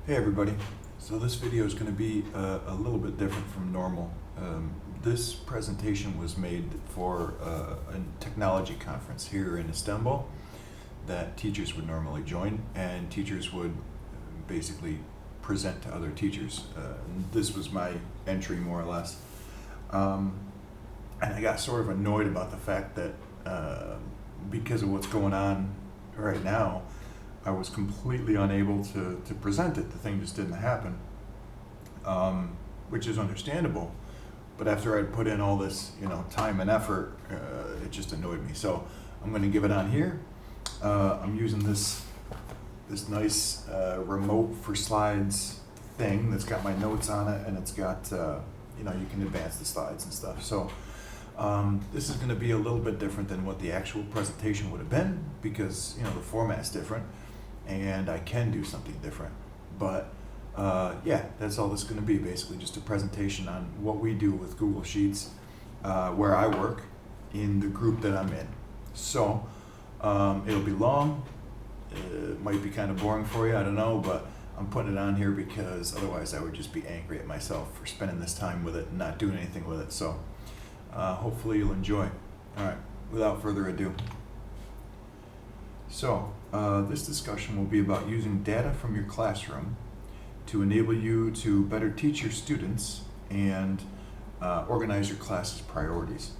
Hey everybody. So this video is going to be a little bit different from normal. This presentation was made for a technology conference here in Istanbul that teachers would normally join, and teachers would basically present to other teachers. This was my entry, more or less. And I got sort of annoyed about the fact that because of what's going on right now, I was completely unable to present it. The thing just didn't happen, which is understandable. But after I'd put in all this, time and effort, it just annoyed me. So I'm going to give it on here. I'm using this nice remote for slides thing that's got my notes on it, and it's got you can advance the slides and stuff. So this is going to be a little bit different than what the actual presentation would have been, because the format's different and I can do something different. But yeah, that's all this is going to be, basically just a presentation on what we do with Google Sheets, where I work in the group that I'm in. So it'll be long, it might be kind of boring for you, I don't know, but I'm putting it on here because otherwise I would just be angry at myself for spending this time with it and not doing anything with it. So hopefully you'll enjoy. All right, without further ado. So this discussion will be about using data from your classroom to enable you to better teach your students and organize your class's priorities.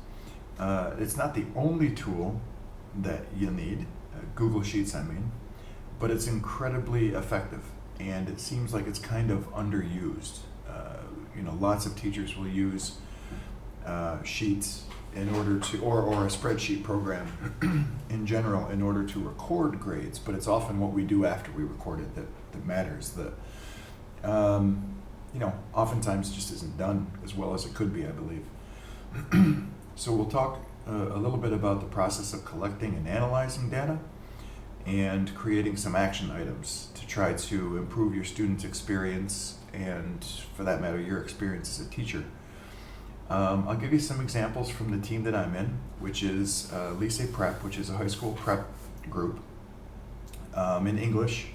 It's not the only tool that you need, Google Sheets I mean, but it's incredibly effective, and it seems like it's kind of underused. Lots of teachers will use Sheets in order to, or a spreadsheet program in general, in order to record grades, but it's often what we do after we record it that matters. That oftentimes just isn't done as well as it could be, I believe. So we'll talk a little bit about the process of collecting and analyzing data, and creating some action items to try to improve your students' experience, and for that matter, your experience as a teacher. I'll give you some examples from the team that I'm in, which is Lycée Prep, which is a high school prep group in English.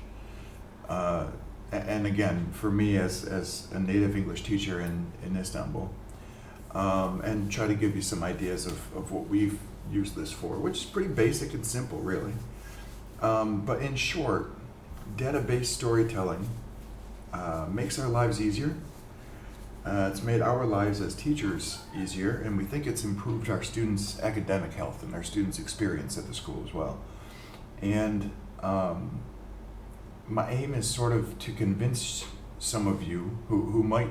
And again, for me as a native English teacher in Istanbul, and try to give you some ideas of what we've used this for, which is pretty basic and simple, really. But in short, data-based storytelling makes our lives easier. It's made our lives as teachers easier, and we think it's improved our students' academic health and our students' experience at the school as well. And my aim is sort of to convince some of you who might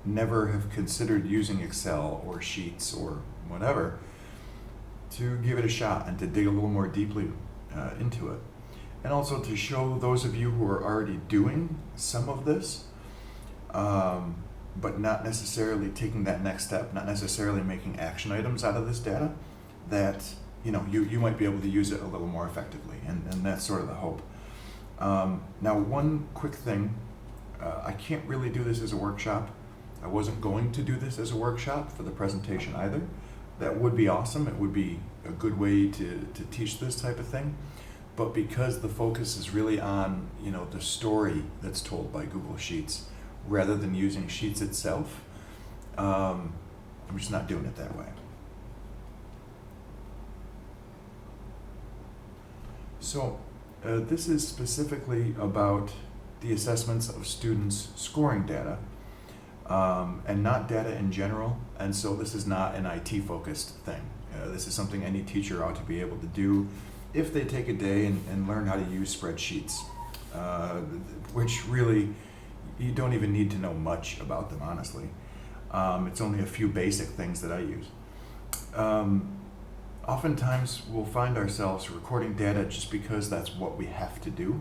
never have considered using Excel or Sheets or whatever, to give it a shot and to dig a little more deeply into it. And also to show those of you who are already doing some of this, but not necessarily taking that next step, not necessarily making action items out of this data, that you might be able to use it a little more effectively, and that's sort of the hope. Now, one quick thing, I can't really do this as a workshop. I wasn't going to do this as a workshop for the presentation either. That would be awesome. It would be a good way to teach this type of thing. But because the focus is really on the story that's told by Google Sheets, rather than using Sheets itself, I'm just not doing it that way. So this is specifically about the assessments of students' scoring data, and not data in general. And so this is not an IT-focused thing. This is something any teacher ought to be able to do if they take a day and learn how to use spreadsheets, which really, you don't even need to know much about them, honestly. It's only a few basic things that I use. Oftentimes we'll find ourselves recording data just because that's what we have to do,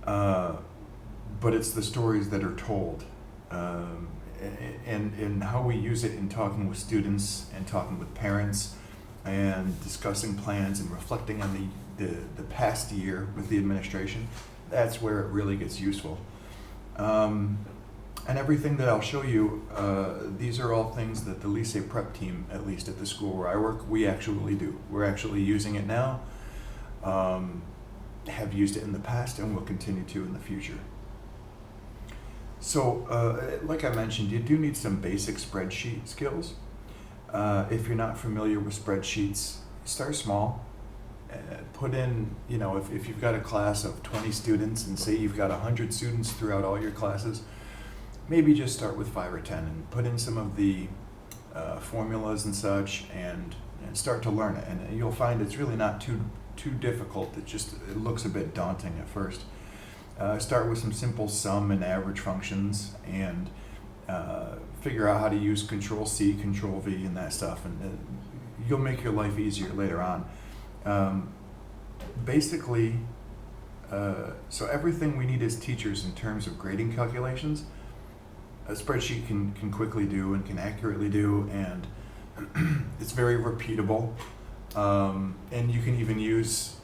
but it's the stories that are told, and how we use it in talking with students and talking with parents and discussing plans and reflecting on the past year with the administration. That's where it really gets useful. And everything that I'll show you, these are all things that the Lycée Prep team, at least at the school where I work, we actually do. We're actually using it now, have used it in the past, and will continue to in the future. Like I mentioned, you do need some basic spreadsheet skills. If you're not familiar with spreadsheets, start small. Put in, if you've got a class of 20 students and say you've got 100 students throughout all your classes, maybe just start with 5 or 10 and put in some of the formulas and such, and start to learn it. And you'll find it's really not too difficult. It looks a bit daunting at first. Start with some simple sum and average functions, and figure out how to use Control C, Control V, and that stuff, and you'll make your life easier later on. Basically, so everything we need as teachers in terms of grading calculations, a spreadsheet can quickly do and can accurately do, and it's very repeatable. And you can even use,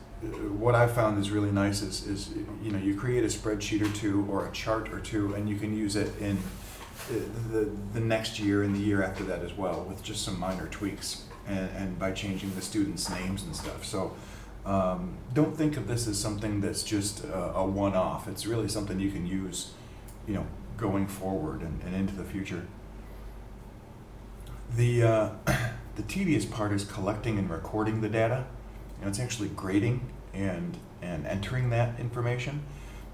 what I found is really nice is you create a spreadsheet or two or a chart or two, and you can use it in the next year and the year after that as well, with just some minor tweaks and by changing the students' names and stuff. So don't think of this as something that's just a one-off. It's really something you can use, going forward and into the future. The tedious part is collecting and recording the data. It's actually grading and entering that information.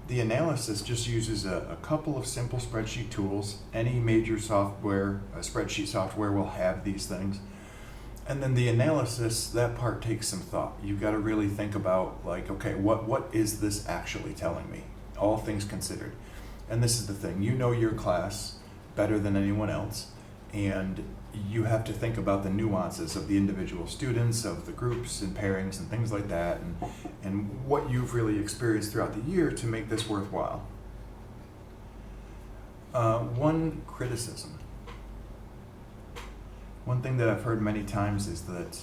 The analysis just uses a couple of simple spreadsheet tools. Any major software, spreadsheet software, will have these things. And then the analysis, that part takes some thought. You've got to really think about, okay, what is this actually telling me? All things considered. And this is the thing, your class better than anyone else, and you have to think about the nuances of the individual students, of the groups and pairings and things like that, and what you've really experienced throughout the year to make this worthwhile. One criticism. One thing that I've heard many times is that,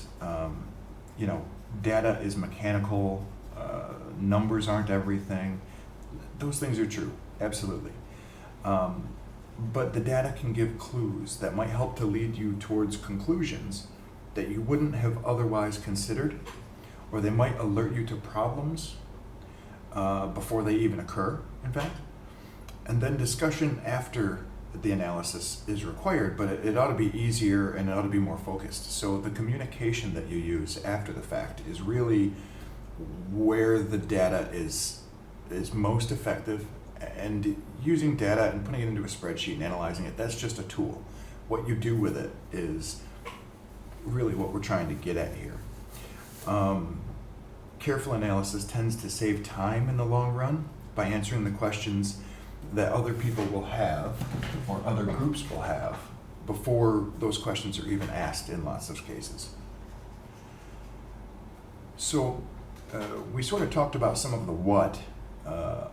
data is mechanical, numbers aren't everything. Those things are true, absolutely. But the data can give clues that might help to lead you towards conclusions that you wouldn't have otherwise considered, or they might alert you to problems before they even occur, in fact. And then discussion after the analysis is required, but it ought to be easier and it ought to be more focused. So the communication that you use after the fact is really where the data is most effective. And using data and putting it into a spreadsheet and analyzing it, that's just a tool. What you do with it is really what we're trying to get at here. Careful analysis tends to save time in the long run by answering the questions that other people will have or other groups will have before those questions are even asked in lots of cases. So we sort of talked about some of the what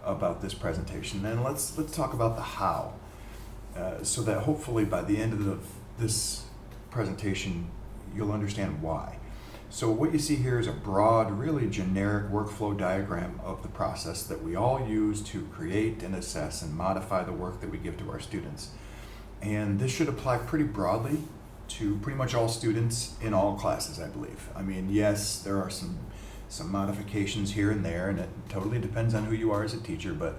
about this presentation, and let's talk about the how, so that hopefully by the end of this presentation you'll understand why. So what you see here is a broad, really generic workflow diagram of the process that we all use to create and assess and modify the work that we give to our students. And this should apply pretty broadly to pretty much all students in all classes, I believe. I mean, yes, there are some modifications here and there, and it totally depends on who you are as a teacher, but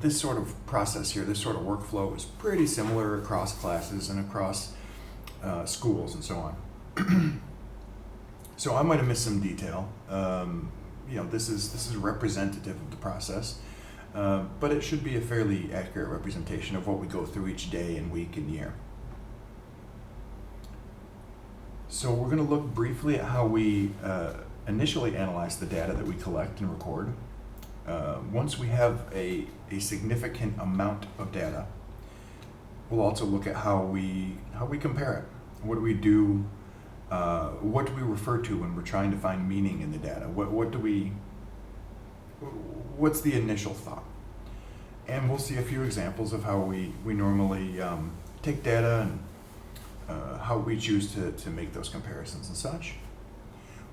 this sort of process here, this sort of workflow is pretty similar across classes and across schools and so on. So I might have missed some detail. This is representative of the process, but it should be a fairly accurate representation of what we go through each day and week and year. So we're going to look briefly at how we initially analyze the data that we collect and record. Once we have a significant amount of data, we'll also look at how we compare it. What do we do? What do we refer to when we're trying to find meaning in the data? What's the initial thought? And we'll see a few examples of how we normally take data and how we choose to make those comparisons and such.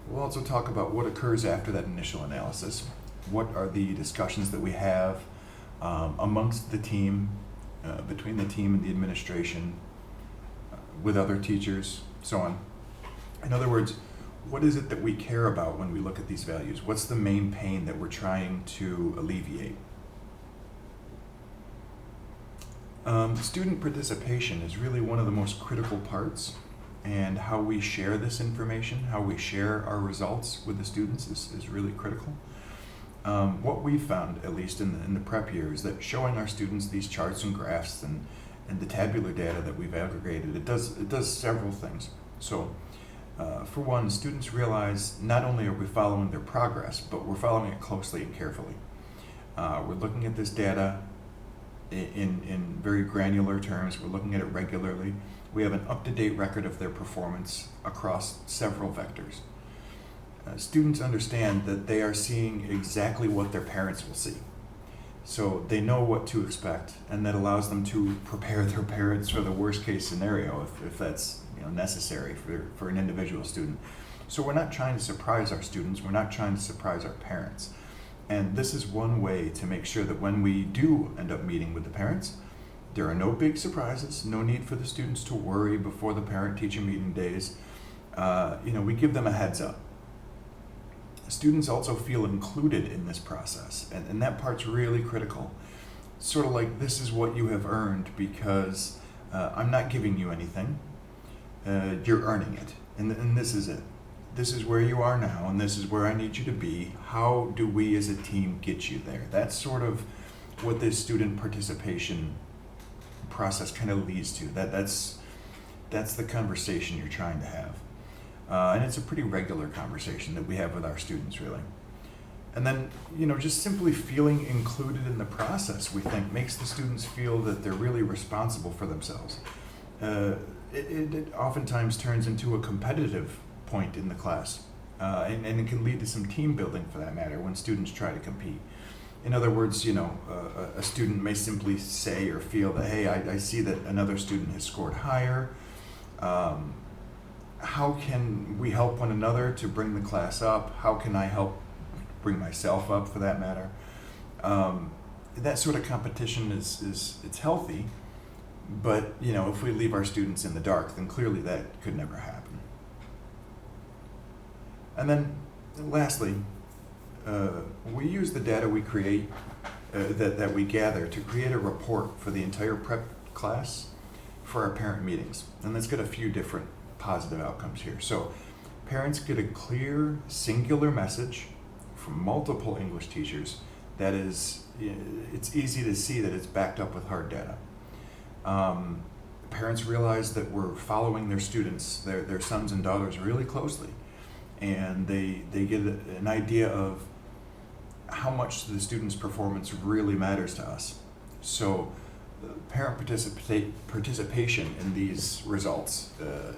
We'll also talk about what occurs after that initial analysis. What are the discussions that we have amongst the team, between the team and the administration, with other teachers, so on. In other words, what is it that we care about when we look at these values? What's the main pain that we're trying to alleviate? Student participation is really one of the most critical parts, and how we share this information, how we share our results with the students is really critical. What we found, at least in the prep year, is that showing our students these charts and graphs and the tabular data that we've aggregated, it does several things. So, for one, students realize not only are we following their progress, but we're following it closely and carefully. We're looking at this data in very granular terms. We're looking at it regularly. We have an up-to-date record of their performance across several vectors. Students understand that they are seeing exactly what their parents will see. So they know what to expect, and that allows them to prepare their parents for the worst case scenario if that's necessary for an individual student. So we're not trying to surprise our students, we're not trying to surprise our parents. And this is one way to make sure that when we do end up meeting with the parents, there are no big surprises, no need for the students to worry before the parent-teacher meeting days. We give them a heads up. Students also feel included in this process, and that part's really critical. Sort of like, this is what you have earned because I'm not giving you anything, you're earning it, and this is it. This is where you are now, and this is where I need you to be. How do we as a team get you there? That's sort of what this student participation process kind of leads to. That's the conversation you're trying to have. And it's a pretty regular conversation that we have with our students, really. And then, just simply feeling included in the process, we think, makes the students feel that they're really responsible for themselves. It oftentimes turns into a competitive point in the class, and it can lead to some team building, for that matter, when students try to compete. In other words, a student may simply say or feel that, hey, I see that another student has scored higher. How can we help one another to bring the class up? How can I help bring myself up, for that matter? That sort of competition it's healthy, but if we leave our students in the dark, then clearly that could never happen. And then, lastly, we use the data we create, that we gather, to create a report for the entire prep class for our parent meetings, and that's got a few different positive outcomes here. So parents get a clear, singular message from multiple English teachers that is, it's easy to see that it's backed up with hard data. Parents realize that we're following their students, their sons and daughters, really closely, and they get an idea of how much the student's performance really matters to us. So parent participation in these results,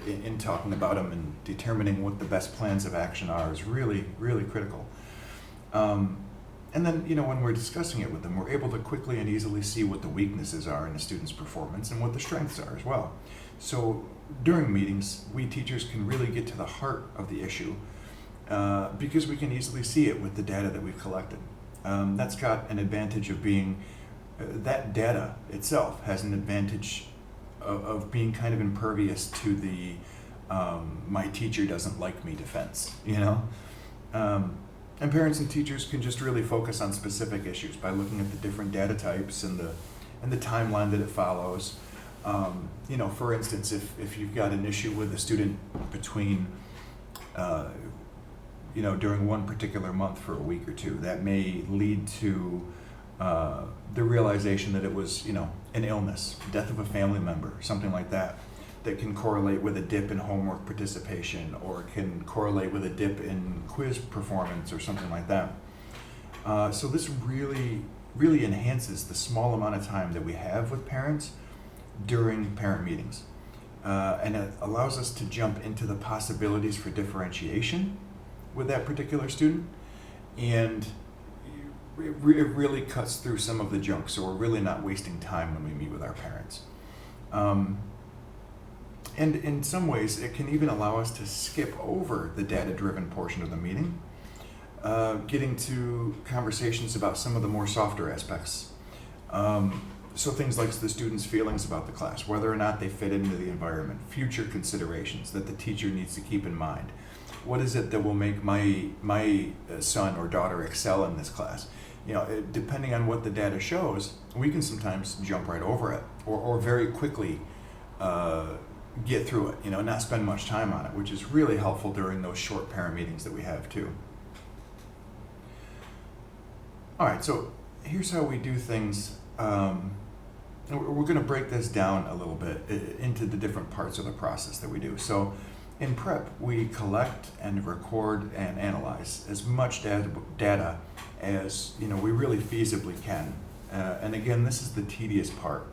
in talking about them and determining what the best plans of action are, is really, really critical. And then, when we're discussing it with them, we're able to quickly and easily see what the weaknesses are in the student's performance and what the strengths are as well. So during meetings, we teachers can really get to the heart of the issue, because we can easily see it with the data that we've collected. That's got an advantage of being that data itself has an advantage of being kind of impervious to the my teacher doesn't like me defense, and parents and teachers can just really focus on specific issues by looking at the different data types and the timeline that it follows. For instance, if you've got an issue with a student between during one particular month for a week or two, that may lead to the realization that it was, an illness, death of a family member, something like that can correlate with a dip in homework participation, or can correlate with a dip in quiz performance, or something like that. So this really, really enhances the small amount of time that we have with parents during parent meetings. And it allows us to jump into the possibilities for differentiation with that particular student, and it really cuts through some of the junk, so we're really not wasting time when we meet with our parents. And in some ways, it can even allow us to skip over the data-driven portion of the meeting, getting to conversations about some of the more softer aspects. So things like the students' feelings about the class, whether or not they fit into the environment, future considerations that the teacher needs to keep in mind. What is it that will make my son or daughter excel in this class? Depending on what the data shows, we can sometimes jump right over it or very quickly get through it, not spend much time on it, which is really helpful during those short parent meetings that we have too. All right, so here's how we do things. We're going to break this down a little bit into the different parts of the process that we do. So in prep, we collect and record and analyze as much data as we really feasibly can. And again, this is the tedious part,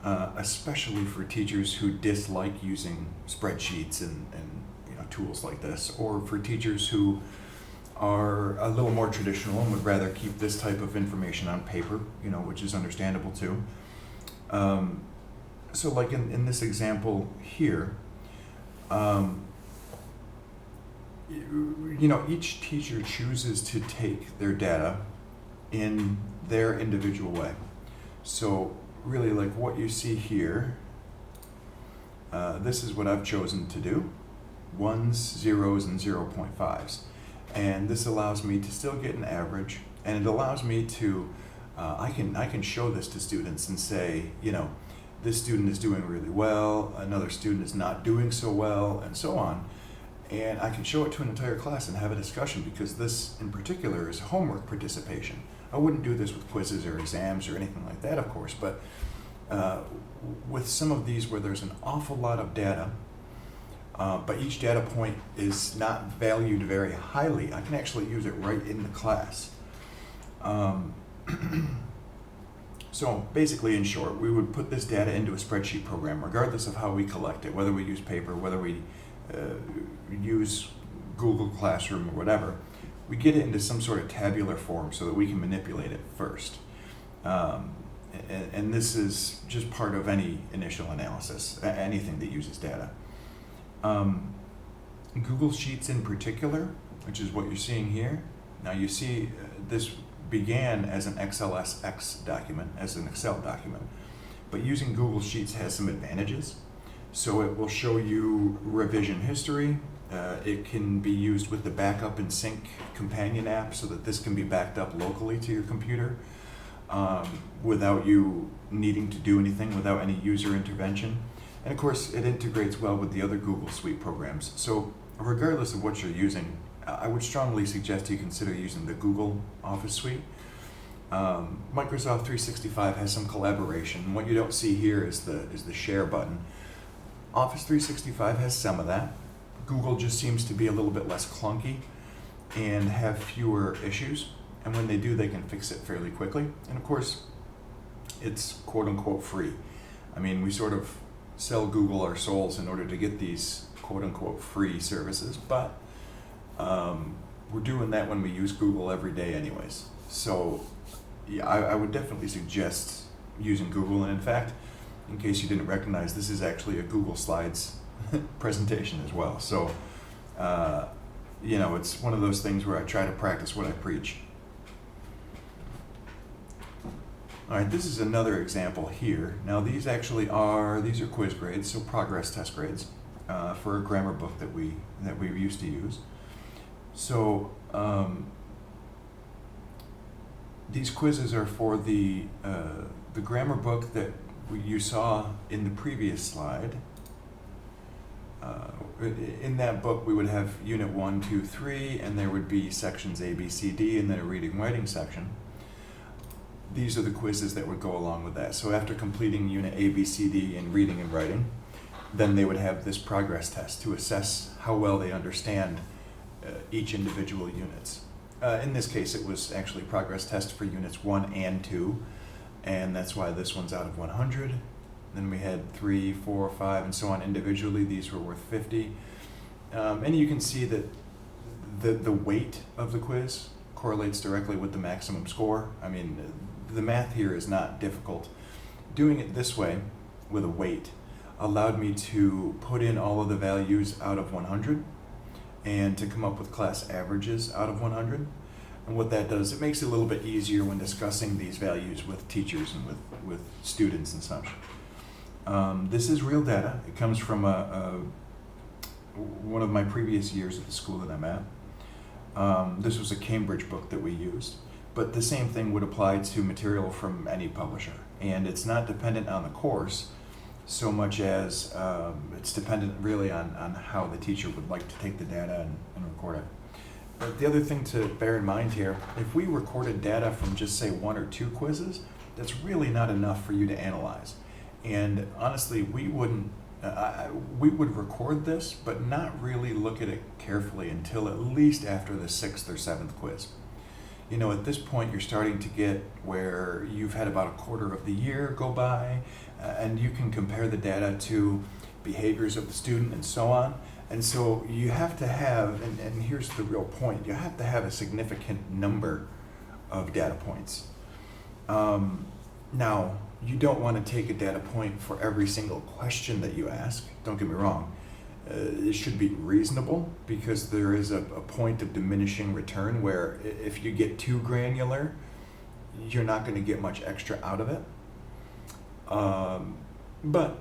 especially for teachers who dislike using spreadsheets and tools like this, or for teachers who are a little more traditional and would rather keep this type of information on paper, which is understandable too. So like in this example here, each teacher chooses to take their data in their individual way. So really, like what you see here, this is what I've chosen to do: 1s, 0s, and 0.5s. And this allows me to still get an average, and it allows me to, I can show this to students and say, this student is doing really well, another student is not doing so well, and so on. And I can show it to an entire class and have a discussion, because this in particular is homework participation. I wouldn't do this with quizzes or exams or anything like that, of course, but with some of these where there's an awful lot of data, but each data point is not valued very highly, I can actually use it right in the class. So basically, in short, we would put this data into a spreadsheet program, regardless of how we collect it, whether we use paper, whether we use Google Classroom or whatever. We get it into some sort of tabular form so that we can manipulate it first. And this is just part of any initial analysis, anything that uses data. Google Sheets in particular, which is what you're seeing here. Now you see this began as an XLSX document, as an Excel document, but using Google Sheets has some advantages. So it will show you revision history. It can be used with the Backup and Sync companion app so that this can be backed up locally to your computer without you needing to do anything, without any user intervention. And of course, it integrates well with the other Google Suite programs. So regardless of what you're using, I would strongly suggest you consider using the Google Office Suite. Microsoft 365 has some collaboration. What you don't see here is the share button. Office 365 has some of that. Google just seems to be a little bit less clunky and have fewer issues. And when they do, they can fix it fairly quickly. And of course, it's quote unquote free. I mean, we sort of sell Google our souls in order to get these quote unquote free services, but we're doing that when we use Google every day anyways. So yeah, I would definitely suggest using Google. And in fact, in case you didn't recognize, this is actually a Google Slides presentation as well. So, it's one of those things where I try to practice what I preach. All right, this is another example here. Now these are quiz grades, so progress test grades for a grammar book that we used to use. So these quizzes are for the grammar book that you saw in the previous slide. In that book, we would have Unit 1, 2, 3, and there would be sections A, B, C, D, and then a reading writing section. These are the quizzes that would go along with that. So after completing Unit A, B, C, D in reading and writing, then they would have this progress test to assess how well they understand each individual units. In this case, it was actually progress test for Units 1 and 2, and that's why this one's out of 100. Then we had 3, 4, 5, and so on individually. These were worth 50. And you can see that the weight of the quiz correlates directly with the maximum score. I mean, the math here is not difficult. Doing it this way with a weight allowed me to put in all of the values out of 100 and to come up with class averages out of 100. And what that does, it makes it a little bit easier when discussing these values with teachers and with students and such. This is real data. It comes from one of my previous years at the school that I'm at. This was a Cambridge book that we used. But the same thing would apply to material from any publisher. And it's not dependent on the course so much as it's dependent really on how the teacher would like to take the data and record it. But the other thing to bear in mind here, if we recorded data from just say 1 or 2 quizzes, that's really not enough for you to analyze. And honestly, we would record this, but not really look at it carefully until at least after the 6th or 7th quiz. You know, at this point, you're starting to get where you've had about a quarter of the year go by, and you can compare the data to behaviors of the student and so on. And so you have to have, and here's the real point, you have to have a significant number of data points. Now, you don't want to take a data point for every single question that you ask, don't get me wrong. It should be reasonable, because there is a point of diminishing return where if you get too granular, you're not going to get much extra out of it. But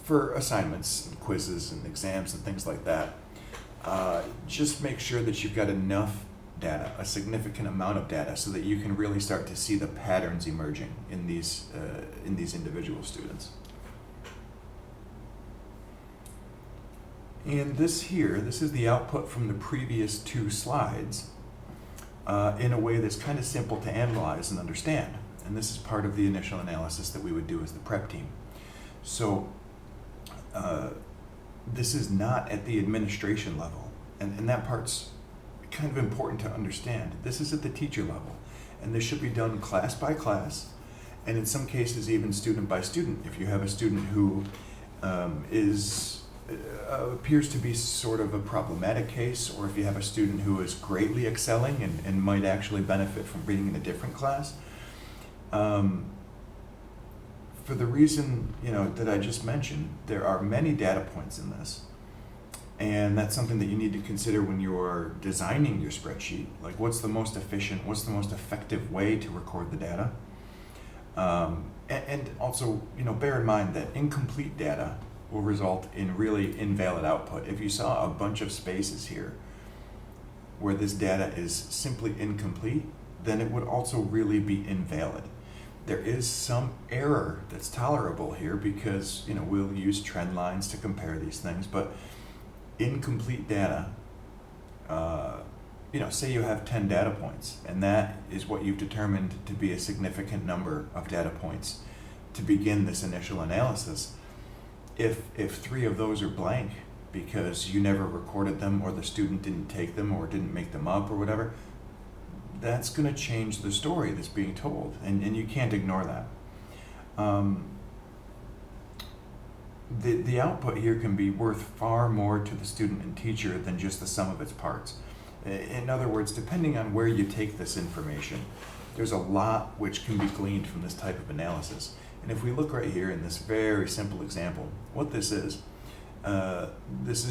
for assignments, and quizzes, and exams, and things like that, just make sure that you've got enough data, a significant amount of data, so that you can really start to see the patterns emerging in these individual students. And this is the output from the previous 2 slides in a way that's kind of simple to analyze and understand. And this is part of the initial analysis that we would do as the prep team. So this is not at the administration level, and that part's kind of important to understand. This is at the teacher level, and this should be done class by class, and in some cases even student by student. If you have a student who appears to be sort of a problematic case, or if you have a student who is greatly excelling and might actually benefit from being in a different class, for the reason that I just mentioned, there are many data points in this, and that's something that you need to consider when you're designing your spreadsheet. Like, what's the most efficient, what's the most effective way to record the data? And also, bear in mind that incomplete data will result in really invalid output. If you saw a bunch of spaces here where this data is simply incomplete, then it would also really be invalid. There is some error that's tolerable here because we'll use trend lines to compare these things, but incomplete data, say you have 10 data points, and that is what you've determined to be a significant number of data points to begin this initial analysis. If 3 of those are blank because you never recorded them, or the student didn't take them, or didn't make them up, or whatever, that's going to change the story that's being told, and you can't ignore that. The output here can be worth far more to the student and teacher than just the sum of its parts. In other words, depending on where you take this information, there's a lot which can be gleaned from this type of analysis. And if we look right here in this very simple example, what this is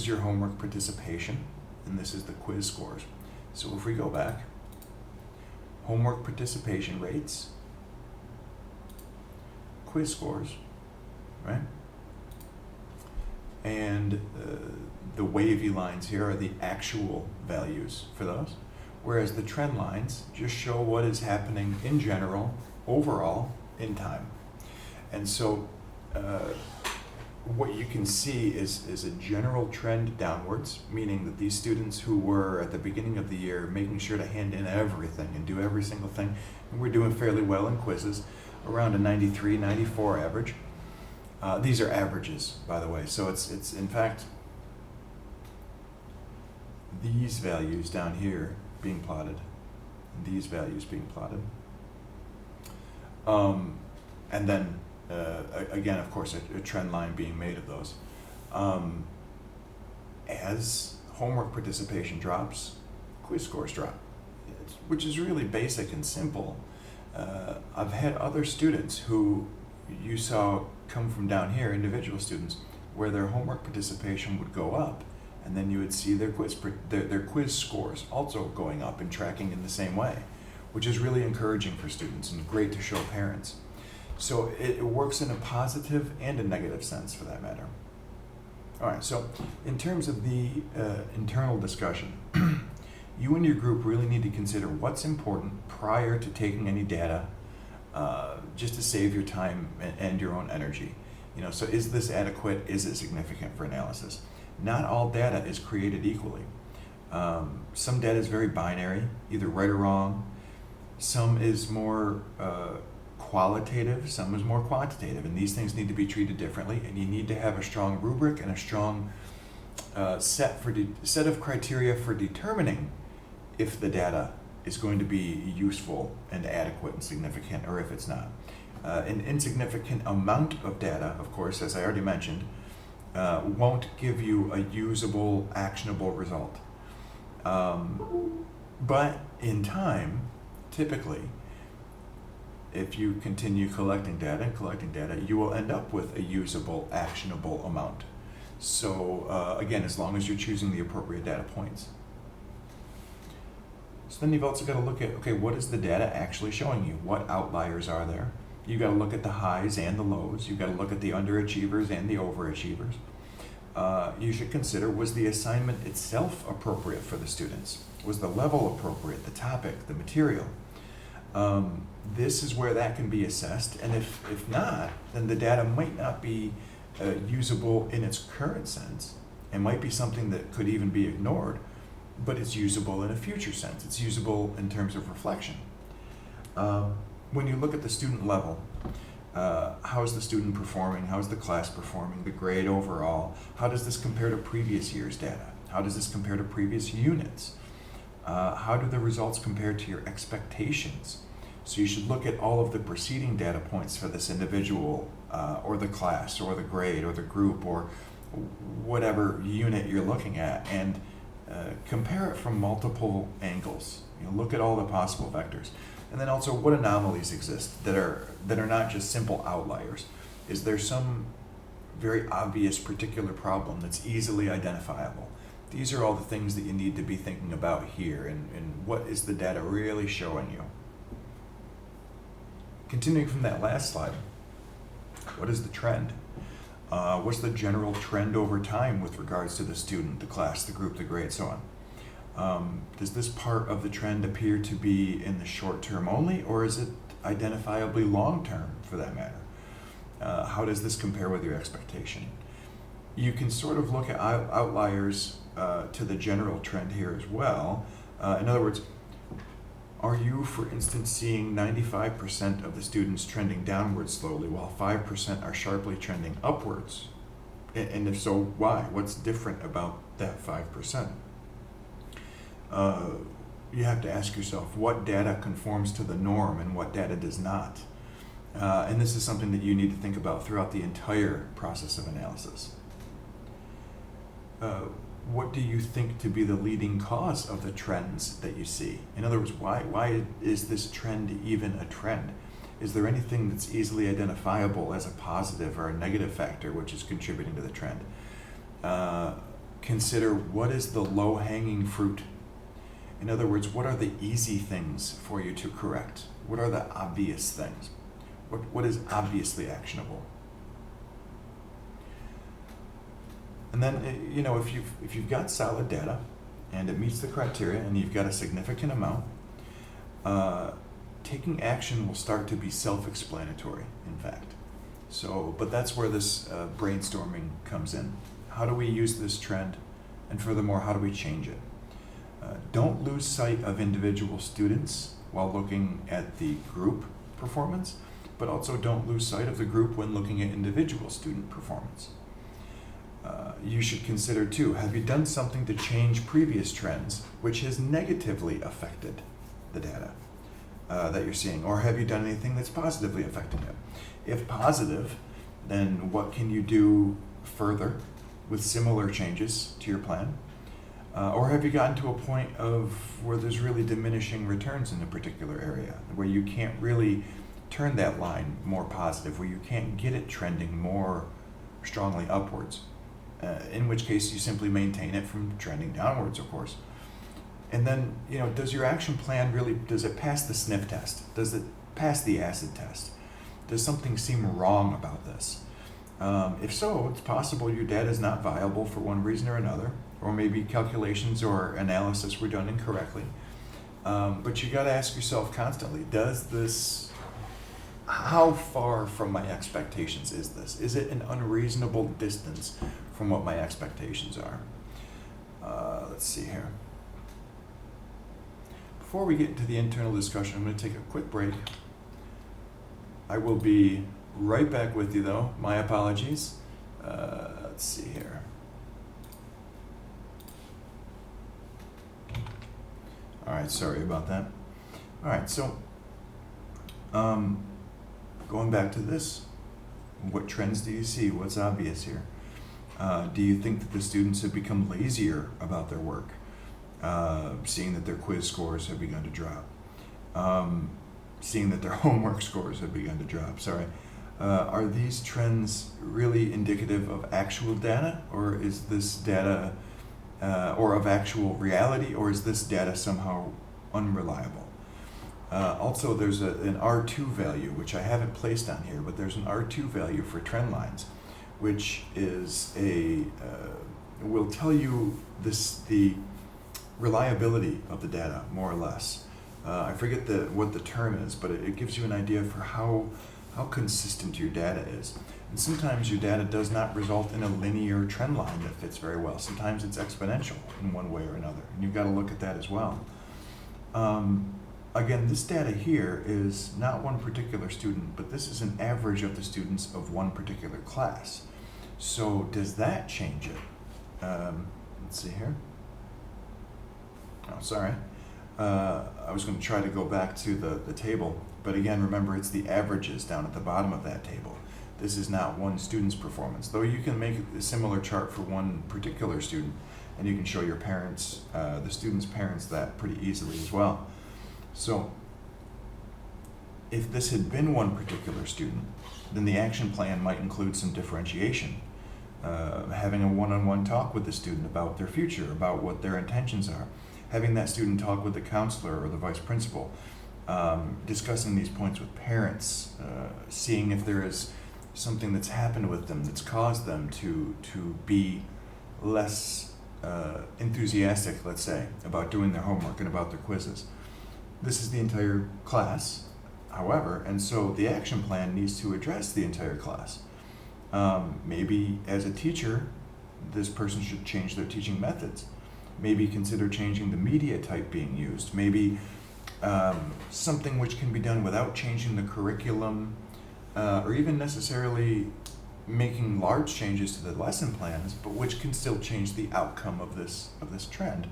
your homework participation, and this is the quiz scores. So if we go back, homework participation rates, quiz scores, right? And the wavy lines here are the actual values for those, whereas the trend lines just show what is happening in general, overall, in time. And so what you can see is a general trend downwards, meaning that these students who were at the beginning of the year making sure to hand in everything and do every single thing, and we're doing fairly well in quizzes, around a 93, 94 average. These are averages, by the way, so it's in fact these values down here being plotted, and these values being plotted. And then again, of course, a trend line being made of those. As homework participation drops, quiz scores drop, which is really basic and simple. I've had other students who you saw come from down here, individual students, where their homework participation would go up, and then you would see their quiz scores also going up and tracking in the same way, which is really encouraging for students and great to show parents. So it works in a positive and a negative sense, for that matter. All right, so in terms of the internal discussion, you and your group really need to consider what's important prior to taking any data, just to save your time and your own energy. So is this adequate? Is it significant for analysis? Not all data is created equally. Some data is very binary, either right or wrong. Some is more qualitative, some is more quantitative, and these things need to be treated differently, and you need to have a strong rubric and a strong set of criteria for determining if the data is going to be useful and adequate and significant, or if it's not. An insignificant amount of data, of course, as I already mentioned, won't give you a usable, actionable result. But in time, typically, if you continue collecting data, you will end up with a usable, actionable amount. So again, as long as you're choosing the appropriate data points. So then you've also got to look at, okay, what is the data actually showing you? What outliers are there? You've got to look at the highs and the lows. You've got to look at the underachievers and the overachievers. You should consider, was the assignment itself appropriate for the students? Was the level appropriate, the topic, the material? This is where that can be assessed, and if not, then the data might not be usable in its current sense. It might be something that could even be ignored, but it's usable in a future sense. It's usable in terms of reflection. When you look at the student level, how is the student performing? How is the class performing? The grade overall? How does this compare to previous year's data? How does this compare to previous units? How do the results compare to your expectations? So you should look at all of the preceding data points for this individual, or the class, or the grade, or the group, or whatever unit you're looking at, and compare it from multiple angles. Look at all the possible vectors. And then also, what anomalies exist that are not just simple outliers? Is there some very obvious particular problem that's easily identifiable? These are all the things that you need to be thinking about here, and what is the data really showing you? Continuing from that last slide, what is the trend? What's the general trend over time with regards to the student, the class, the group, the grade, so on? Does this part of the trend appear to be in the short term only, or is it identifiably long term for that matter? How does this compare with your expectation? You can sort of look at outliers to the general trend here as well. In other words, are you, for instance, seeing 95% of the students trending downwards slowly while 5% are sharply trending upwards? And if so, why? What's different about that 5%? You have to ask yourself, what data conforms to the norm and what data does not? And this is something that you need to think about throughout the entire process of analysis. What do you think to be the leading cause of the trends that you see? In other words, why is this trend even a trend? Is there anything that's easily identifiable as a positive or a negative factor which is contributing to the trend? Consider, what is the low-hanging fruit? In other words, what are the easy things for you to correct? What are the obvious things? What is obviously actionable? And then, if you've got solid data and it meets the criteria and you've got a significant amount, taking action will start to be self-explanatory, in fact. But that's where this brainstorming comes in. How do we use this trend? And furthermore, how do we change it? Don't lose sight of individual students while looking at the group performance, but also don't lose sight of the group when looking at individual student performance. You should consider too, have you done something to change previous trends which has negatively affected the data that you're seeing, or have you done anything that's positively affecting it? If positive, then what can you do further with similar changes to your plan? Or have you gotten to a point of where there's really diminishing returns in a particular area, where you can't really turn that line more positive, where you can't get it trending more strongly upwards? In which case you simply maintain it from trending downwards, of course. And then, does your action plan does it pass the sniff test? Does it pass the acid test? Does something seem wrong about this? If so, it's possible your data is not viable for one reason or another, or maybe calculations or analysis were done incorrectly. But you got to ask yourself constantly, how far from my expectations is this? Is it an unreasonable distance from what my expectations are? Let's see here. Before we get into the internal discussion, I'm going to take a quick break. I will be right back with you though. My apologies. Let's see here. All right, sorry about that. All right, so going back to this, what trends do you see? What's obvious here? Do you think that the students have become lazier about their work, seeing that their quiz scores have begun to drop, seeing that their homework scores have begun to drop? Sorry. Are these trends really indicative of actual data, or is this data, or of actual reality, or is this data somehow unreliable? Also, there's an R2 value, which I haven't placed on here, but there's an R2 value for trend lines, which is will tell you the reliability of the data, more or less. I forget what the term is, but it gives you an idea for how consistent your data is. And sometimes your data does not result in a linear trend line that fits very well. Sometimes it's exponential in one way or another, and you've got to look at that as well. Again, this data here is not one particular student, but this is an average of the students of one particular class. So does that change it? Let's see here. Oh, sorry. I was going to try to go back to the table, but again, remember it's the averages down at the bottom of that table. This is not one student's performance, though you can make a similar chart for one particular student, and you can show your parents, the student's parents, that pretty easily as well. So if this had been one particular student, then the action plan might include some differentiation, having a one-on-one talk with the student about their future, about what their intentions are, having that student talk with the counselor or the vice principal, discussing these points with parents, seeing if there is something that's happened with them that's caused them to be less enthusiastic, let's say, about doing their homework and about their quizzes. This is the entire class, however, and so the action plan needs to address the entire class. Maybe as a teacher, this person should change their teaching methods. Maybe consider changing the media type being used. Maybe something which can be done without changing the curriculum, or even necessarily making large changes to the lesson plans, but which can still change the outcome of this trend.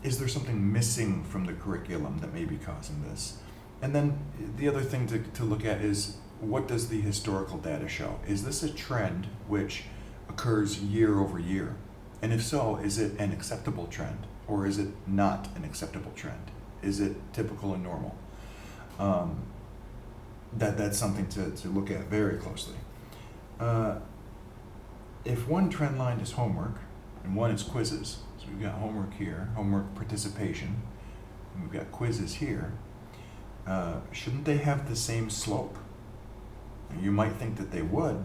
Is there something missing from the curriculum that may be causing this? And then the other thing to look at is, what does the historical data show? Is this a trend which occurs year over year? And if so, is it an acceptable trend, or is it not an acceptable trend? Is it typical and normal? That's something to look at very closely. If one trend line is homework and one is quizzes, so we've got homework here, homework participation, and we've got quizzes here, shouldn't they have the same slope? You might think that they would.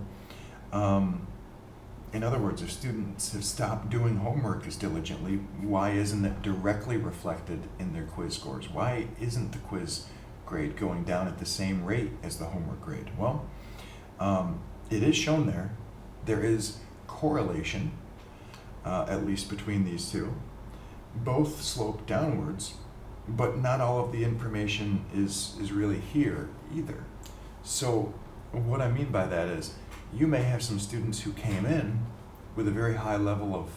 In other words, if students have stopped doing homework as diligently, why isn't it directly reflected in their quiz scores? Why isn't the quiz grade going down at the same rate as the homework grade? Well, it is shown there. There is correlation, at least between these two. Both slope downwards, but not all of the information is really here either. So what I mean by that is, you may have some students who came in with a very high level of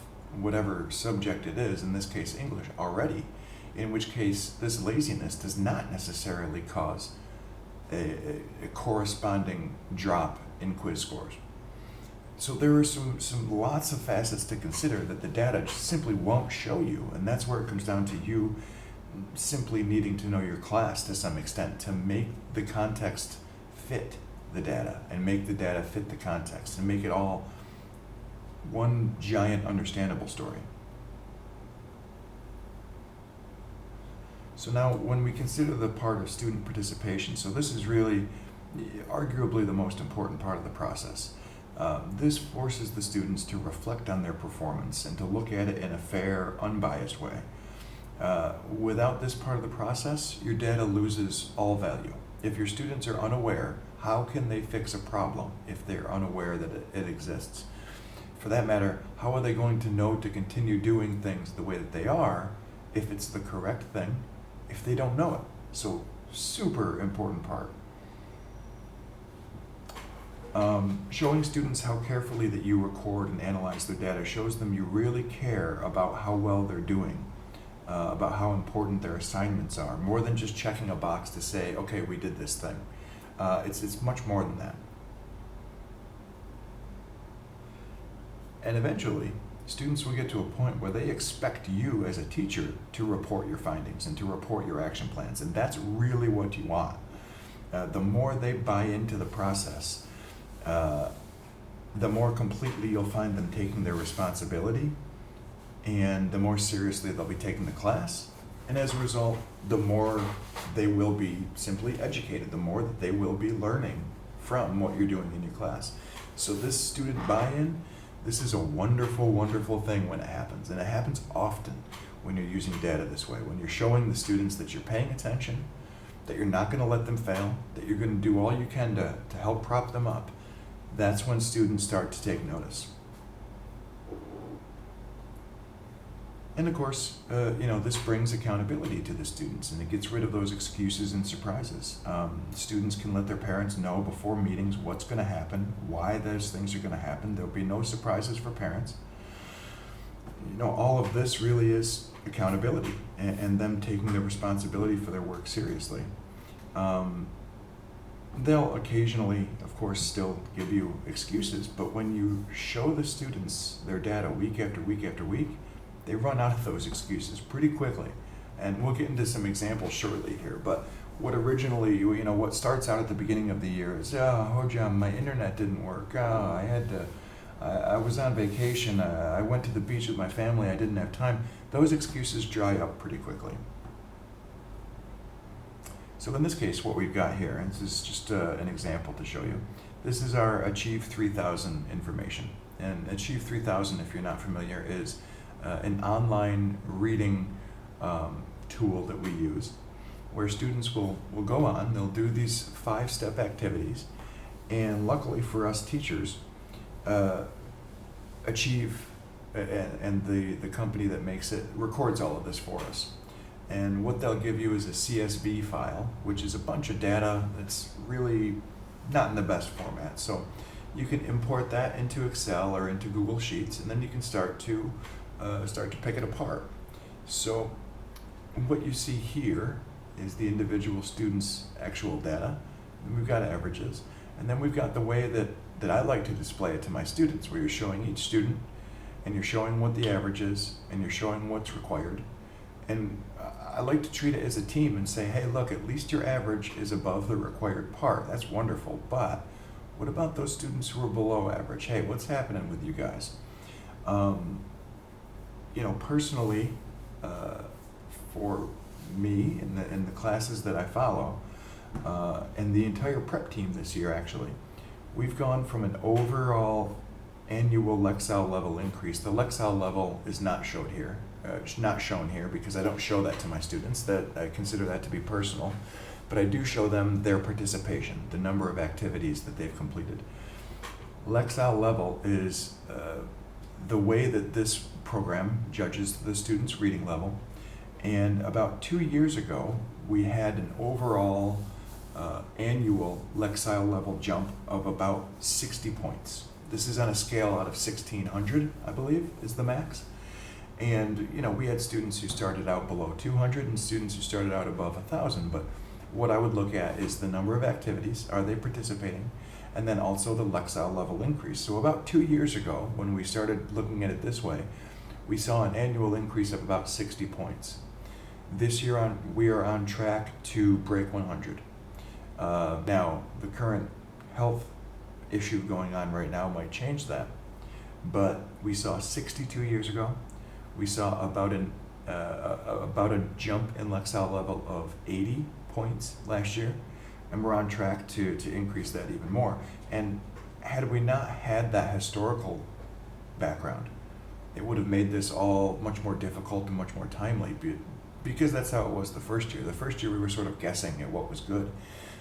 whatever subject it is, in this case English, already, in which case this laziness does not necessarily cause a corresponding drop in quiz scores. So there are some lots of facets to consider that the data simply won't show you, and that's where it comes down to you simply needing to know your class to some extent to make the context fit the data, and make the data fit the context, and make it all one giant understandable story. So now when we consider the part of student participation, so this is really arguably the most important part of the process. This forces the students to reflect on their performance and to look at it in a fair, unbiased way. Without this part of the process, your data loses all value. If your students are unaware, how can they fix a problem if they're unaware that it exists? For that matter, how are they going to know to continue doing things the way that they are if it's the correct thing, if they don't know it? So, super important part. Showing students how carefully that you record and analyze their data shows them you really care about how well they're doing, about how important their assignments are, more than just checking a box to say, okay, we did this thing. It's much more than that. And eventually, students will get to a point where they expect you as a teacher to report your findings and to report your action plans, and that's really what you want. The more they buy into the process, the more completely you'll find them taking their responsibility, and the more seriously they'll be taking the class. And as a result, the more they will be simply educated, the more that they will be learning from what you're doing in your class. So this student buy-in, this is a wonderful, wonderful thing when it happens. And it happens often when you're using data this way, when you're showing the students that you're paying attention, that you're not going to let them fail, that you're going to do all you can to help prop them up. That's when students start to take notice. And of course, this brings accountability to the students, and it gets rid of those excuses and surprises. Students can let their parents know before meetings what's going to happen, why those things are going to happen. There'll be no surprises for parents. All of this really is accountability and them taking the responsibility for their work seriously. They'll occasionally, of course, still give you excuses, but when you show the students their data week after week after week, they run out of those excuses pretty quickly. And we'll get into some examples shortly here, but what originally, what starts out at the beginning of the year is, Hojam, my internet didn't work. I was on vacation. I went to the beach with my family. I didn't have time. Those excuses dry up pretty quickly. So in this case, what we've got here, and this is just an example to show you, this is our Achieve 3000 information. And Achieve 3000, if you're not familiar, is an online reading tool that we use, where students will go on, they'll do these 5-step activities, and luckily for us teachers, Achieve and the company that makes it records all of this for us. And what they'll give you is a CSV file, which is a bunch of data that's really not in the best format. So you can import that into Excel or into Google Sheets, and then you can start to pick it apart. So what you see here is the individual student's actual data, and we've got averages, and then we've got the way that I like to display it to my students, where you're showing each student, and you're showing what the average is, and you're showing what's required. And I like to treat it as a team and say, hey, look, at least your average is above the required part. That's wonderful, but what about those students who are below average? Hey, what's happening with you guys? Personally, for me in the classes that I follow, and the entire prep team this year actually, we've gone from an overall annual Lexile level increase. The Lexile level is not shown here. It's not shown here because I don't show that to my students. That I consider that to be personal, but I do show them their participation, the number of activities that they've completed. Lexile level is the way that this program judges the student's reading level. And about 2 years ago, we had an overall annual Lexile level jump of about 60 points. This is on a scale out of 1,600, I believe, is the max. And we had students who started out below 200 and students who started out above 1,000. But what I would look at is the number of activities, are they participating? And then also the Lexile level increase. So about 2 years ago, when we started looking at it this way, we saw an annual increase of about 60 points. This year we are on track to break 100. Now, the current health issue going on right now might change that, but we saw 62 years ago. We saw about a jump in Lexile level of 80 points last year, and we're on track to increase that even more. And Had we not had that historical background, it would have made this all much more difficult and much more timely, because that's how it was the first year. The first year we were sort of guessing at what was good.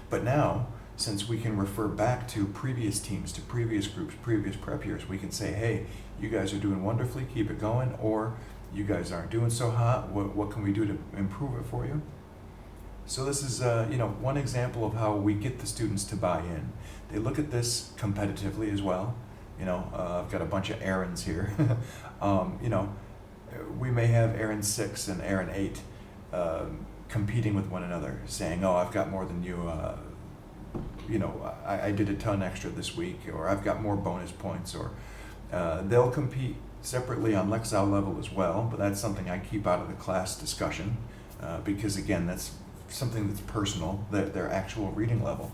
But now, since we can refer back to previous teams, to previous groups, previous prep years, we can say, hey, you guys are doing wonderfully, keep it going, or you guys aren't doing so hot, what can we do to improve it for you? So this is one example of how we get the students to buy in. They look at this competitively as well. I've got a bunch of Aarons here. We may have Aaron 6 and Aaron 8 competing with one another, saying, oh, I've got more than you, I did a ton extra this week, or I've got more bonus points, or they'll compete separately on Lexile level as well, but that's something I keep out of the class discussion because, again, that's something that's personal, their actual reading level.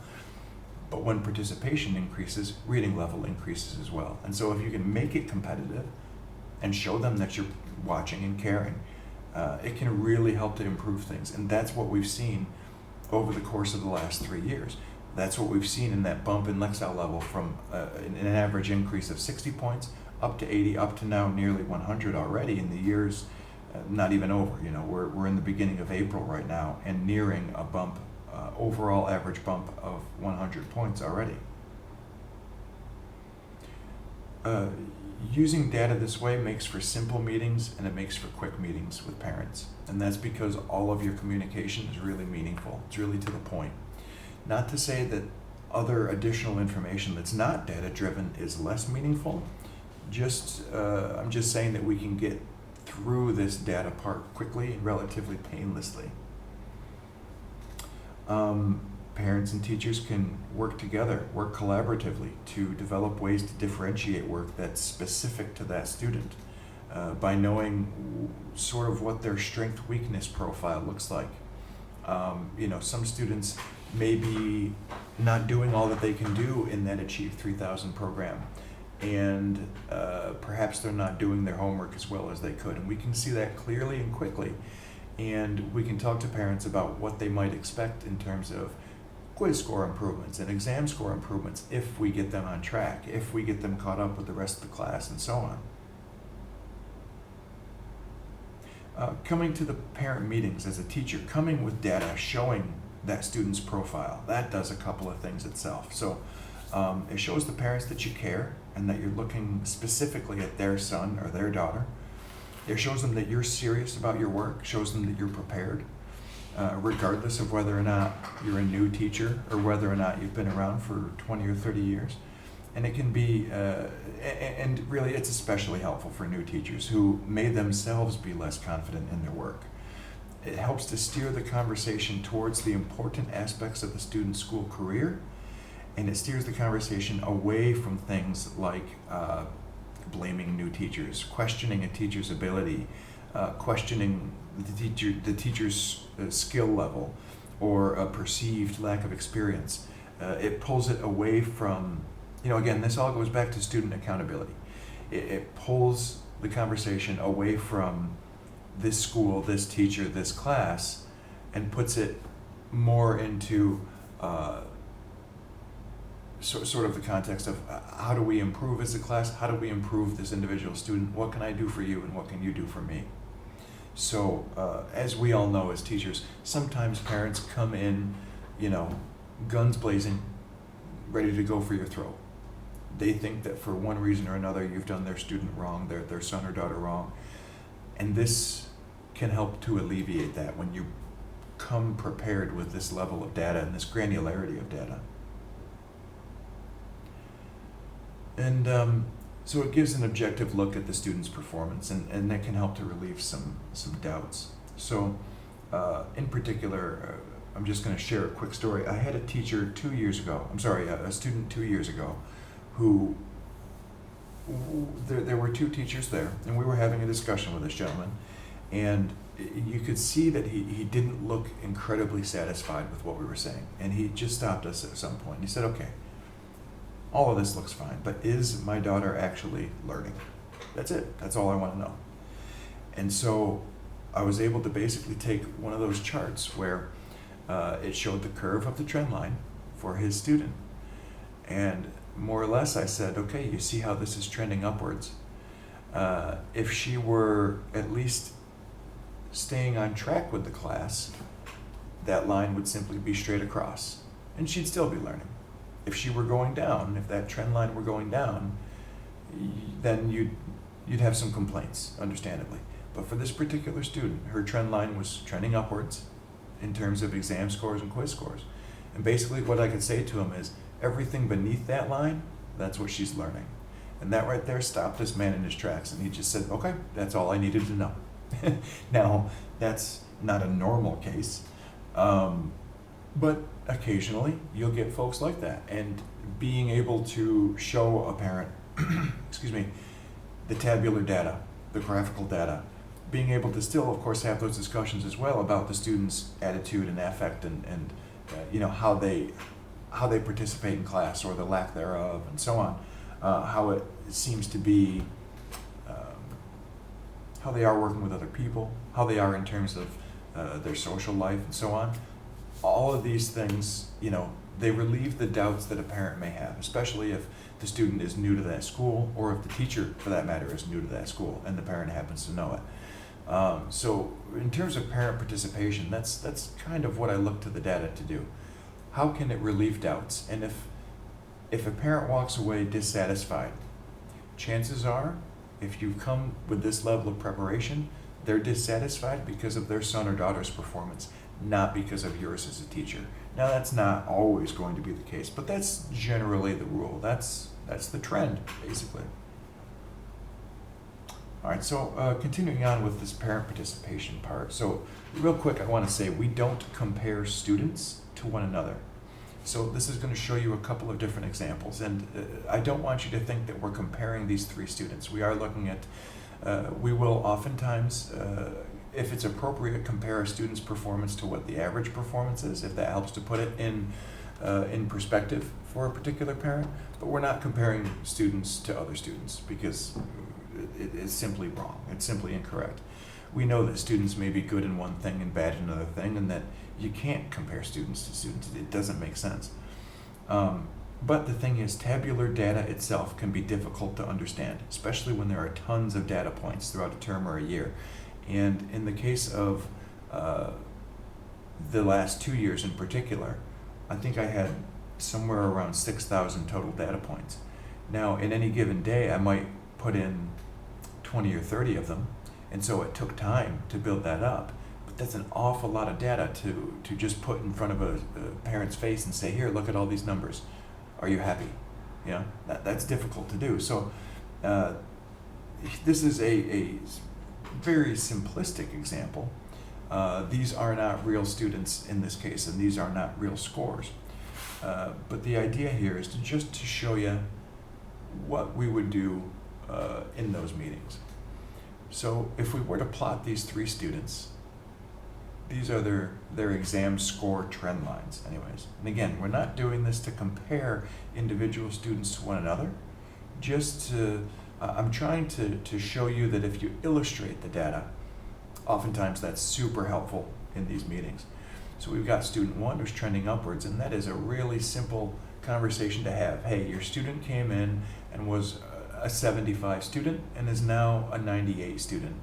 But when participation increases, reading level increases as well. And so if you can make it competitive and show them that you're watching and caring, it can really help to improve things. And that's what we've seen over the course of the last 3 years. That's what we've seen in that bump in Lexile level from an average increase of 60 points up to 80, up to now nearly 100 already in the years not even over. We're in the beginning of April right now and nearing a bump, overall average bump of 100 points already. Using data this way makes for simple meetings and it makes for quick meetings with parents. And that's because all of your communication is really meaningful. It's really to the point. Not to say that other additional information that's not data driven is less meaningful. I'm just saying that we can get through this data part quickly and relatively painlessly. Parents and teachers can work together, work collaboratively to develop ways to differentiate work that's specific to that student by knowing sort of what their strength-weakness profile looks like. Some students may be not doing all that they can do in that Achieve 3000 program, and perhaps they're not doing their homework as well as they could, and we can see that clearly and quickly. And we can talk to parents about what they might expect in terms of quiz score improvements and exam score improvements if we get them on track, if we get them caught up with the rest of the class, and so on. Coming to the parent meetings as a teacher, coming with data showing that student's profile, that does a couple of things itself. So it shows the parents that you care and that you're looking specifically at their son or their daughter. It shows them that you're serious about your work, shows them that you're prepared, regardless of whether or not you're a new teacher or whether or not you've been around for 20 or 30 years. And it can be, and really it's especially helpful for new teachers who may themselves be less confident in their work. It helps to steer the conversation towards the important aspects of the student's school career, and it steers the conversation away from things like blaming new teachers, questioning a teacher's ability, questioning the teacher's skill level, or a perceived lack of experience. It pulls it away from, again, this all goes back to student accountability. It pulls the conversation away from this school, this teacher, this class, and puts it more into sort of the context of how do we improve as a class, how do we improve this individual student, what can I do for you and what can you do for me? So as we all know as teachers, sometimes parents come in, guns blazing, ready to go for your throat. They think that for one reason or another you've done their student wrong, their son or daughter wrong. And this can help to alleviate that when you come prepared with this level of data and this granularity of data. And so it gives an objective look at the student's performance, and that can help to relieve some doubts. So in particular, I'm just going to share a quick story. I had a teacher a student 2 years ago who, there were two teachers there, and we were having a discussion with this gentleman, and you could see that he didn't look incredibly satisfied with what we were saying. And he just stopped us at some point. He said, okay, all of this looks fine, but is my daughter actually learning? That's it. That's all I want to know. And so I was able to basically take one of those charts where it showed the curve of the trend line for his student. And more or less, I said, okay, you see how this is trending upwards. If she were at least staying on track with the class, that line would simply be straight across, and she'd still be learning. If she were going down, if that trend line were going down, then you'd have some complaints, understandably. But for this particular student, her trend line was trending upwards in terms of exam scores and quiz scores. And basically what I could say to him is, everything beneath that line, that's what she's learning. And that right there stopped this man in his tracks, and he just said, okay, that's all I needed to know. Now, that's not a normal case, but occasionally you'll get folks like that. And being able to show a parent, excuse me, the tabular data, the graphical data, being able to still, of course, have those discussions as well about the student's attitude and affect and how they participate in class or the lack thereof and so on, how it seems to be, how they are working with other people, how they are in terms of their social life and so on. All of these things, they relieve the doubts that a parent may have, especially if the student is new to that school, or if the teacher, for that matter, is new to that school and the parent happens to know it. So in terms of parent participation, that's kind of what I look to the data to do. How can it relieve doubts? And if a parent walks away dissatisfied, chances are, if you've come with this level of preparation, they're dissatisfied because of their son or daughter's performance, not because of yours as a teacher. Now, that's not always going to be the case, but that's generally the rule. That's the trend, basically. All right, so continuing on with this parent participation part. So real quick, I want to say we don't compare students to one another. So this is going to show you a couple of different examples, and I don't want you to think that we're comparing these three students. We are looking at, we will oftentimes, if it's appropriate, compare a student's performance to what the average performance is, if that helps to put it in perspective for a particular parent. But we're not comparing students to other students because it is simply wrong. It's simply incorrect. We know that students may be good in one thing and bad in another thing, and that you can't compare students to students. It doesn't make sense. But the thing is, tabular data itself can be difficult to understand, especially when there are tons of data points throughout a term or a year. And in the case of the last 2 years in particular, I think I had somewhere around 6,000 total data points. Now, in any given day, I might put in 20 or 30 of them, and so it took time to build that up. But that's an awful lot of data to just put in front of a parent's face and say, here, look at all these numbers. Are you happy? That's difficult to do. So this is a very simplistic example. These are not real students in this case, and these are not real scores. But the idea here is to show you what we would do in those meetings. So if we were to plot these three students, these are their exam score trend lines anyways. And again, we're not doing this to compare individual students to one another, just to, I'm trying to show you that if you illustrate the data, oftentimes that's super helpful in these meetings. So we've got student one who's trending upwards, and that is a really simple conversation to have. Hey, your student came in and was a 75 student and is now a 98 student.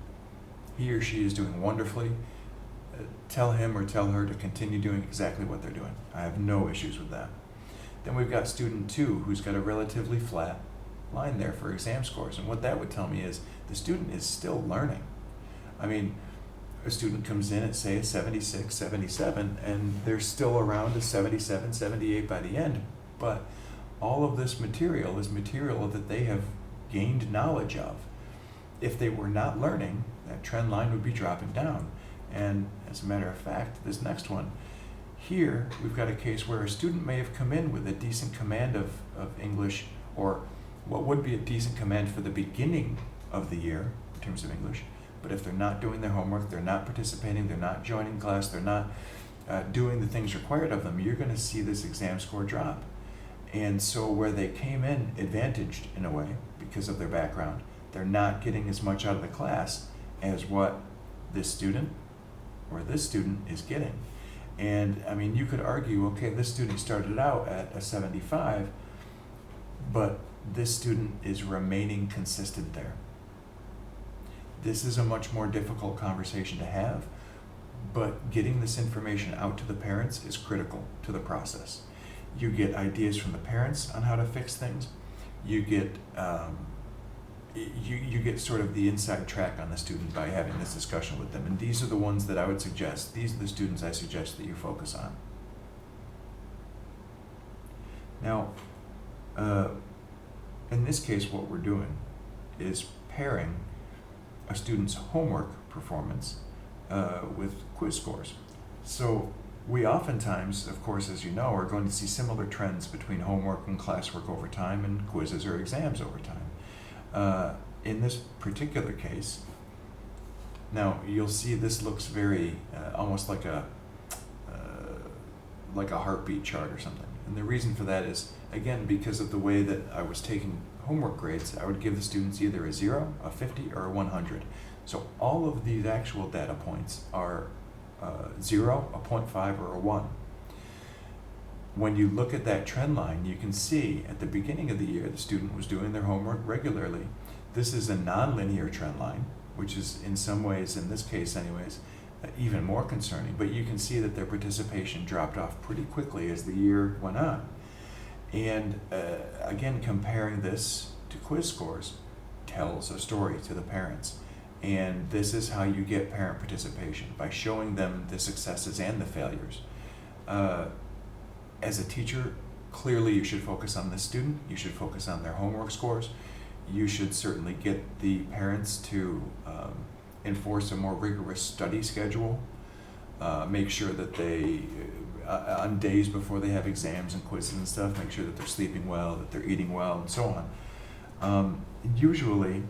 He or she is doing wonderfully. Tell him or tell her to continue doing exactly what they're doing. I have no issues with that. Then we've got student two who's got a relatively flat line there for exam scores. And what that would tell me is the student is still learning. I mean, a student comes in at, say, a 76, 77, and they're still around a 77, 78 by the end. But all of this material is material that they have gained knowledge of. If they were not learning, that trend line would be dropping down. And as a matter of fact, this next one, here we've got a case where a student may have come in with a decent command of English, or what would be a decent command for the beginning of the year in terms of English. But if they're not doing their homework, they're not participating, they're not joining class, they're not doing the things required of them, you're going to see this exam score drop. And so where they came in advantaged in a way because of their background, they're not getting as much out of the class as what this student or this student is getting. And I mean, you could argue, okay, this student started out at a 75, but this student is remaining consistent there. This is a much more difficult conversation to have, but getting this information out to the parents is critical to the process. You get ideas from the parents on how to fix things. You get you get sort of the inside track on the student by having this discussion with them. And these are the ones that I would suggest. These are the students I suggest that you focus on. Now, in this case, what we're doing is pairing a student's homework performance with quiz scores. So we oftentimes, of course, as you know, are going to see similar trends between homework and classwork over time and quizzes or exams over time. In this particular case, now you'll see this looks very almost like a heartbeat chart or something. And the reason for that is, again, because of the way that I was taking homework grades, I would give the students either a 0, a 50, or a 100. So all of these actual data points are 0, a 0.5, or a 1. When you look at that trend line, you can see at the beginning of the year the student was doing their homework regularly. This is a nonlinear trend line, which is in some ways, in this case anyways, even more concerning. But you can see that their participation dropped off pretty quickly as the year went on. And again, comparing this to quiz scores tells a story to the parents. And this is how you get parent participation, by showing them the successes and the failures. As a teacher, clearly you should focus on this student. You should focus on their homework scores. You should certainly get the parents to enforce a more rigorous study schedule. Make sure that they, on days before they have exams and quizzes and stuff, make sure that they're sleeping well, that they're eating well, and so on. Usually,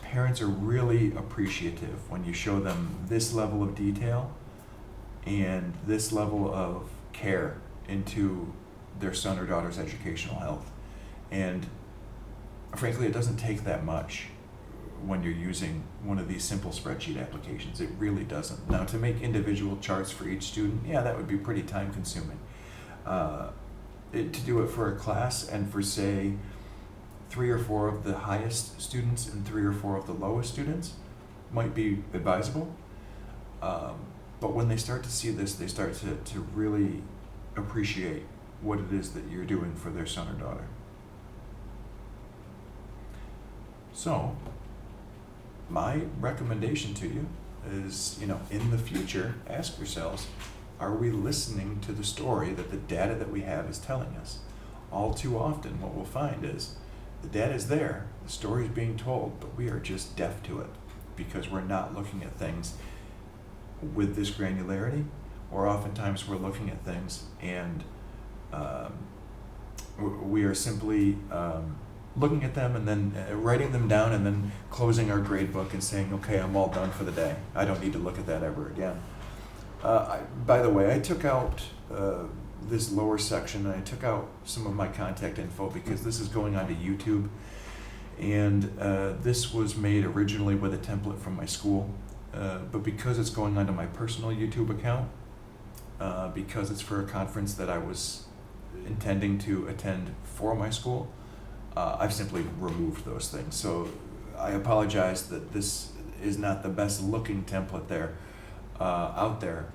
parents are really appreciative when you show them this level of detail and this level of care into their son or daughter's educational health. And frankly, it doesn't take that much when you're using one of these simple spreadsheet applications. It really doesn't. Now, to make individual charts for each student, yeah, that would be pretty time consuming. To do it for a class and for, say, 3 or 4 of the highest students and 3 or 4 of the lowest students might be advisable. But when they start to see this, they start to really appreciate what it is that you're doing for their son or daughter. So, my recommendation to you is, in the future, ask yourselves, are we listening to the story that the data that we have is telling us? All too often, what we'll find is the data is there, the story is being told, but we are just deaf to it because we're not looking at things with this granularity, or oftentimes we're looking at things and we are simply looking at them and then writing them down and then closing our grade book and saying, okay, I'm all done for the day. I don't need to look at that ever again. By the way, I took out this lower section and I took out some of my contact info because this is going onto YouTube. And this was made originally with a template from my school. But because it's going onto my personal YouTube account, because it's for a conference that I was intending to attend for my school, I've simply removed those things. So I apologize that this is not the best looking template there out there.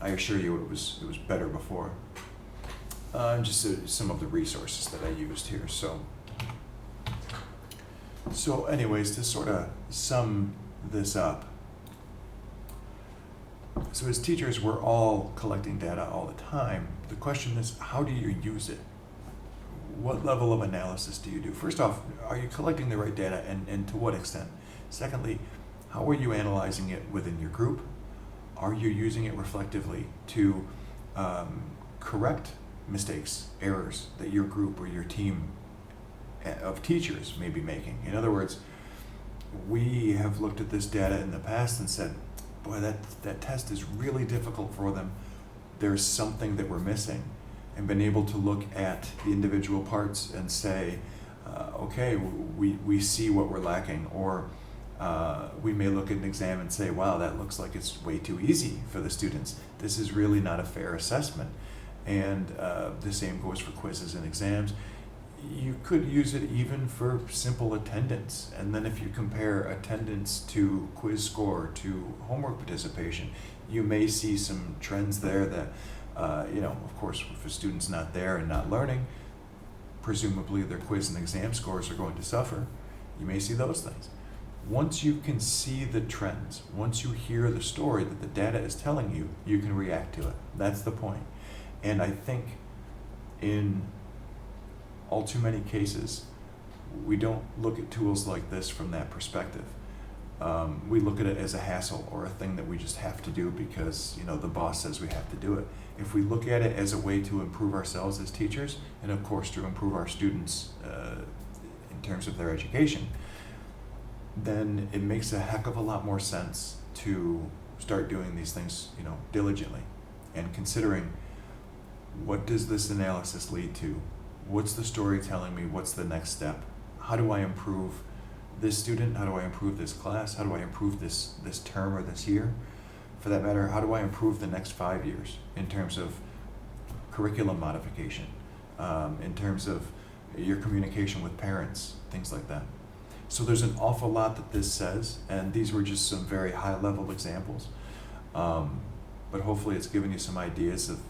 I assure you it was better before. Just some of the resources that I used here. So anyways, to sort of sum this up, so as teachers, we're all collecting data all the time. The question is, how do you use it? What level of analysis do you do? First off, are you collecting the right data, and to what extent? Secondly, how are you analyzing it within your group? Are you using it reflectively to correct mistakes, errors that your group or your team of teachers may be making? In other words, we have looked at this data in the past and said, boy, that test is really difficult for them. There's something that we're missing. And been able to look at the individual parts and say, okay, we see what we're lacking. Or we may look at an exam and say, wow, that looks like it's way too easy for the students. This is really not a fair assessment. And the same goes for quizzes and exams. You could use it even for simple attendance. And then if you compare attendance to quiz score to homework participation, you may see some trends there that, of course, if a student's not there and not learning, presumably their quiz and exam scores are going to suffer. You may see those things. Once you can see the trends, once you hear the story that the data is telling you, you can react to it. That's the point. And I think in all too many cases, we don't look at tools like this from that perspective. We look at it as a hassle or a thing that we just have to do because the boss says we have to do it. If we look at it as a way to improve ourselves as teachers, and of course to improve our students in terms of their education, then it makes a heck of a lot more sense to start doing these things diligently and considering, what does this analysis lead to? What's the story telling me? What's the next step? How do I improve this student? How do I improve this class? How do I improve this term or this year? For that matter, how do I improve the next 5 years in terms of curriculum modification, in terms of your communication with parents, things like that. So there's an awful lot that this says, and these were just some very high-level examples. But hopefully it's given you some ideas of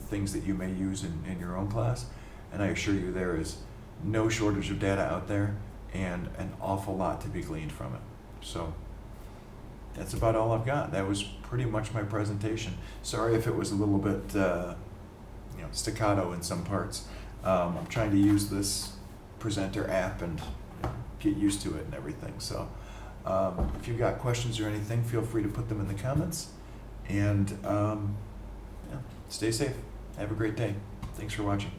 things that you may use in your own class. And I assure you there is no shortage of data out there and an awful lot to be gleaned from it. So that's about all I've got. That was pretty much my presentation. Sorry if it was a little bit staccato in some parts. I'm trying to use this presenter app and get used to it and everything. So if you've got questions or anything, feel free to put them in the comments. And stay safe. Have a great day. Thanks for watching.